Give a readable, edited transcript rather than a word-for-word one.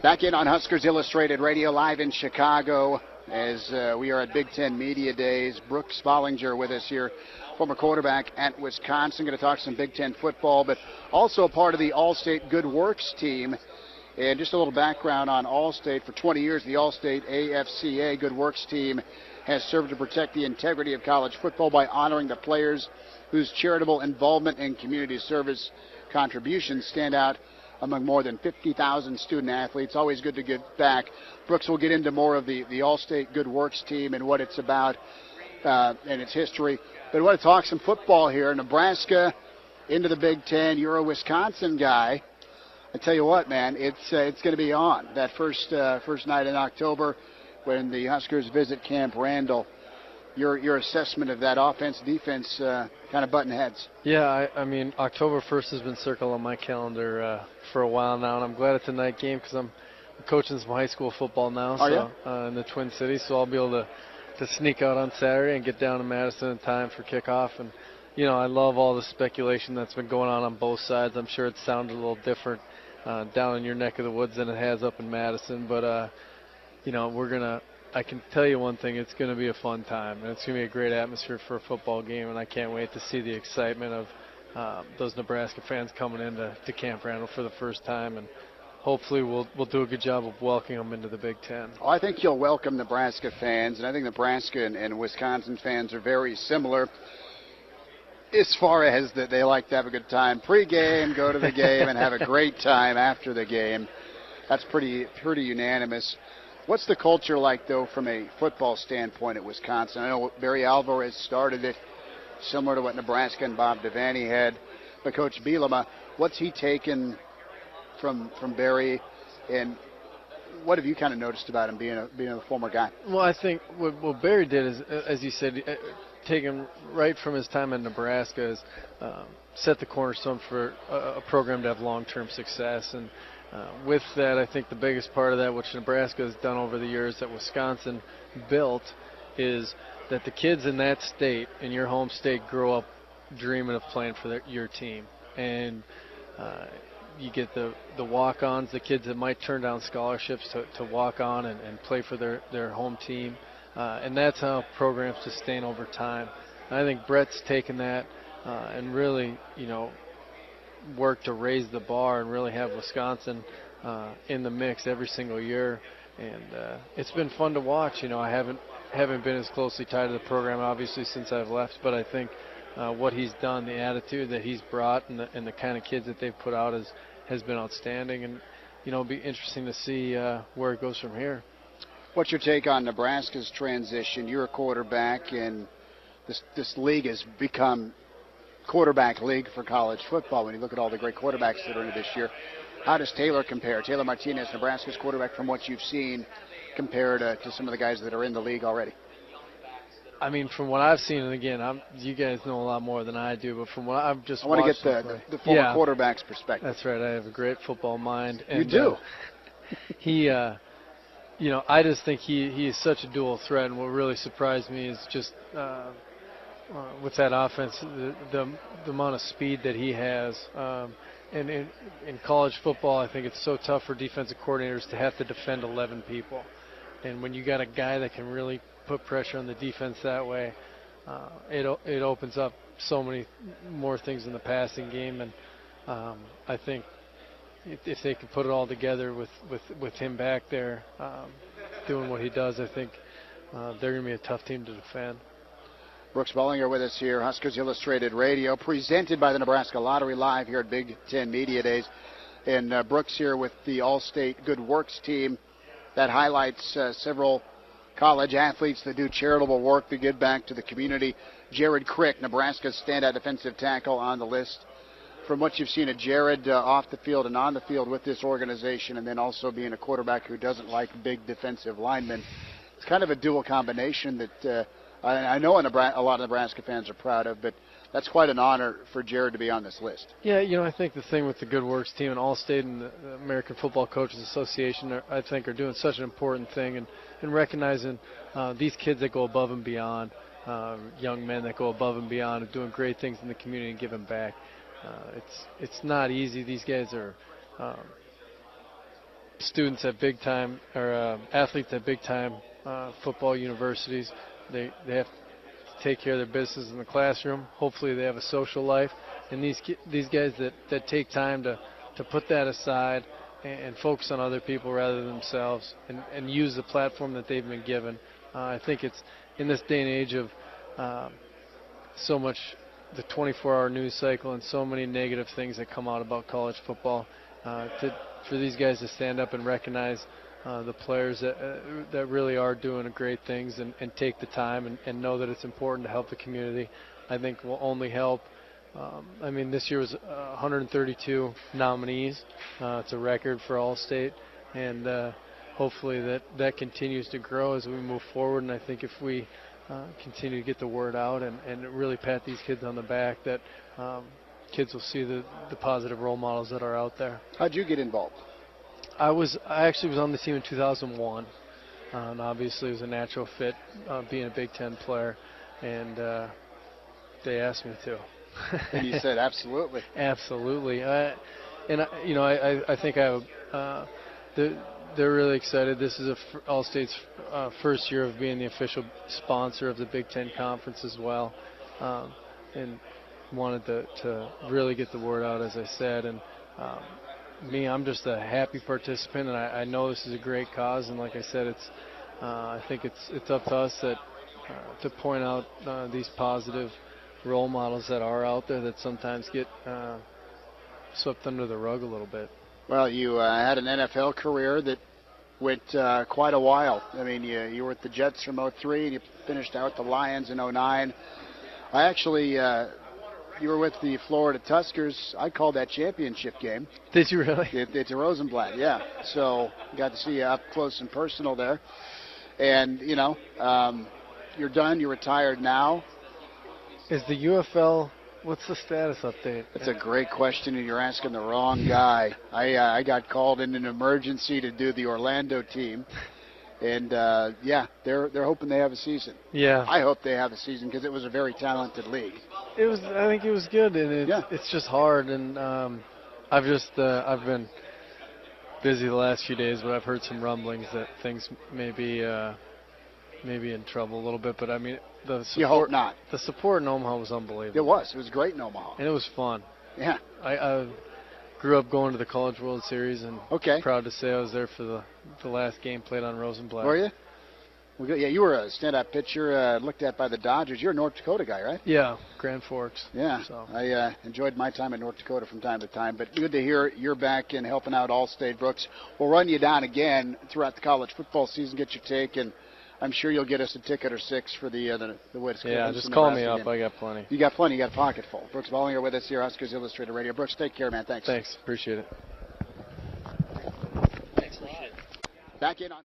Back in on Huskers Illustrated Radio live in Chicago as we are at Big Ten Media Days. Brooks Bollinger with us here, former quarterback at Wisconsin. Going to talk some Big Ten football, but also a part of the All-State Good Works team. And just a little background on All-State. For 20 years, the All-State AFCA Good Works team has served to protect the integrity of college football by honoring the players whose charitable involvement and community service contributions stand out among more than 50,000 student athletes. Always good to give back. Brooks will get into more of the All-State Good Works team and what it's about and its history. But I want to talk some football here. Nebraska into the Big Ten. You're a Wisconsin guy. I tell you what, man, it's going to be on that first night in October when the Huskers visit Camp Randall. Your assessment of that offense, defense, kind of button heads. Yeah, I mean, October 1st has been circled on my calendar for a while now, and I'm glad it's a night game because I'm coaching some high school football now. In the Twin Cities, so I'll be able to sneak out on Saturday and get down to Madison in time for kickoff. And, you know, I love all the speculation that's been going on both sides. I'm sure it sounded a little different down in your neck of the woods than it has up in Madison, but, you know, I can tell you one thing, it's going to be a fun time, and it's going to be a great atmosphere for a football game, and I can't wait to see the excitement of those Nebraska fans coming into Camp Randall for the first time, and hopefully we'll do a good job of welcoming them into the Big Ten. Well, I think you'll welcome Nebraska fans, and I think Nebraska and Wisconsin fans are very similar as far as that they like to have a good time pre-game, go to the game, and have a great time after the game. That's pretty unanimous. What's the culture like, though, from a football standpoint at Wisconsin? I know Barry Alvarez started it, similar to what Nebraska and Bob Devaney had. But Coach Bielema, what's he taken from Barry, and what have you kind of noticed about him being a former guy? Well, I think what Barry did is, as you said, taken right from his time in Nebraska, is set the cornerstone for a program to have long-term success. And with that, I think the biggest part of that, which Nebraska has done over the years that Wisconsin built, is that the kids in that state, in your home state, grow up dreaming of playing for your team. And you get the walk-ons, the kids that might turn down scholarships to walk on and play for their home team. And that's how programs sustain over time. And I think Brett's taken that and really, you know, work to raise the bar and really have Wisconsin in the mix every single year, and it's been fun to watch. You know, I haven't been as closely tied to the program obviously since I've left, but I think what he's done, the attitude that he's brought, and the kind of kids that they've put out has been outstanding, and you know, it'll be interesting to see where it goes from here. What's your take on Nebraska's transition? You're a quarterback, and this league has become quarterback league for college football when you look at all the great quarterbacks that are in it this year. How does Taylor compare? Taylor Martinez, Nebraska's quarterback, from what you've seen, compared to some of the guys that are in the league already? I mean, from what I've seen, and again, you guys know a lot more than I do, but from what I've just watched, I want to get the former quarterback's perspective. That's right. I have a great football mind. And, you do. He, you know, I just think he is such a dual threat, and what really surprised me is just with that offense, the amount of speed that he has. And in college football, I think it's so tough for defensive coordinators to have to defend 11 people. And when you got a guy that can really put pressure on the defense that way, it opens up so many more things in the passing game. And I think if they can put it all together with him back there doing what he does, I think they're going to be a tough team to defend. Brooks Bollinger with us here, Huskers Illustrated Radio, presented by the Nebraska Lottery, live here at Big Ten Media Days. And Brooks here with the All-State Good Works team that highlights several college athletes that do charitable work to give back to the community. Jared Crick, Nebraska's standout defensive tackle, on the list. From what you've seen of Jared off the field and on the field with this organization, and then also being a quarterback who doesn't like big defensive linemen, it's kind of a dual combination that I know a lot of Nebraska fans are proud of, but that's quite an honor for Jared to be on this list. Yeah, you know, I think the thing with the Good Works team and All-State and the American Football Coaches Association, I think, are doing such an important thing, and recognizing these kids that go above and beyond, young men that go above and beyond, and doing great things in the community and giving back. It's not easy. These guys are students at big time, or athletes at big time football universities. They have to take care of their business in the classroom. Hopefully they have a social life. And these guys that take time to put that aside and focus on other people rather than themselves, and use the platform that they've been given. I think it's in this day and age of so much the 24-hour news cycle and so many negative things that come out about college football, for these guys to stand up and recognize the players that really are doing great things, and take the time and know that it's important to help the community, I think will only help. I mean, this year was 132 nominees. It's a record for All-State, and hopefully that continues to grow as we move forward. And I think if we continue to get the word out and really pat these kids on the back, that kids will see the positive role models that are out there. How'd you get involved? I actually was on the team in 2001, and obviously it was a natural fit being a Big Ten player, and they asked me to. And you said absolutely. Absolutely. I think they're really excited. This is All-State's first year of being the official sponsor of the Big Ten Conference as well, and wanted to really get the word out, as I said. And I'm just a happy participant, and I know this is a great cause. And like I said, I think it's up to us to point out these positive role models that are out there that sometimes get swept under the rug a little bit. Well, you had an NFL career that went quite a while. I mean, you were with the Jets from 2003, and you finished out with the Lions in 2009. I actually, you were with the Florida Huskers. I called that championship game. Did you really? It's a Rosenblatt, yeah. So got to see you up close and personal there. And, you're done. You're retired now. Is the UFL, what's the status update? That's a great question, and you're asking the wrong guy. I got called in an emergency to do the Orlando team, and they're hoping they have a season. Yeah, I hope they have a season because it was a very talented league. I think it was good, and it's just hard. And I've been busy the last few days, but I've heard some rumblings that things may be in trouble a little bit. But I mean, the support, you hope not. The support in Omaha was unbelievable. It was great in Omaha, and it was fun. Yeah, I grew up going to the College World Series, and proud to say I was there for the last game played on Rosenblatt. Were you? Well, good. Yeah, you were a stand-up pitcher looked at by the Dodgers. You're a North Dakota guy, right? Yeah, Grand Forks. Yeah, so I enjoyed my time in North Dakota from time to time. But good to hear you're back and helping out All-State, Brooks. We'll run you down again throughout the college football season, get your take, and I'm sure you'll get us a ticket or six for the Wisconsin. Yeah, just call me up. I got plenty. You got plenty. You got a pocket full. Brooks Bollinger with us here, Huskers Illustrated Radio. Brooks, take care, man. Thanks. Thanks. Appreciate it. Thanks. Appreciate it. Back in on.